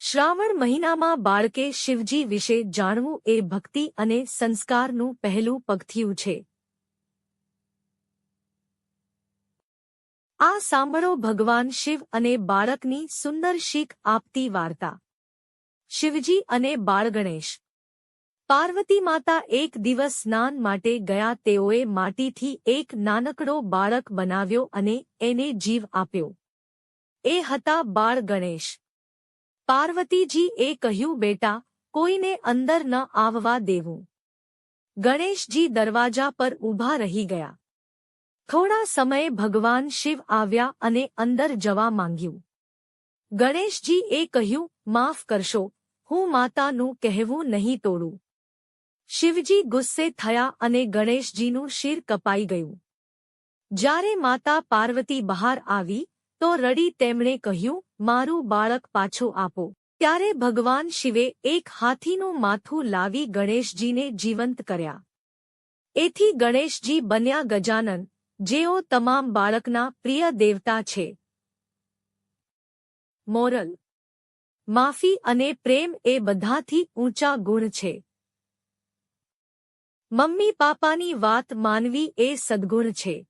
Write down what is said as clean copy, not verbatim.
શ્રાવણ મહિનામાં બાળકે શિવજી વિશે જાણવું એ ભક્તિ અને સંસ્કારનું પહેલું પગથિયું છે. આ સાંભળો ભગવાન શિવ અને બાળકની સુંદર શીખ આપતી વાર્તા. શિવજી અને બાળગણેશ. પાર્વતી માતા એક દિવસ સ્નાન માટે ગયા. તેઓએ માટીથી એક નાનકડો બાળક બનાવ્યો અને એને જીવ આપ્યો. એ હતા બાળ ગણેશ. પાર્વતીજીએ કહ્યું, બેટા, કોઈને અંદર ન આવવા દેવું. ગણેશજી દરવાજા પર ઊભા રહી ગયા. થોડા સમયે ભગવાન શિવ આવ્યા અને અંદર જવા માંગ્યું. ગણેશજીએ કહ્યું, માફ કરશો, હું માતાનું કહેવું નહીં તોડું. શિવજી ગુસ્સે થયા અને ગણેશજીનું શિર કપાઈ ગયું. જ્યારે માતા પાર્વતી બહાર આવી તો રડી તેમણે કહ્યું, મારું બાળક પાછું આપો. ત્યારે ભગવાન શિવે એક હાથીનું માથું લાવી ગણેશજીને જીવંત કર્યા. એથી ગણેશજી બન્યા ગજાનન, જેઓ તમામ બાળકના પ્રિય દેવતા છે. મોરલ. માફી અને પ્રેમ એ બધાથી ઊંચા ગુણ છે. મમ્મી પાપાની વાત માનવી એ સદ્ગુણ છે.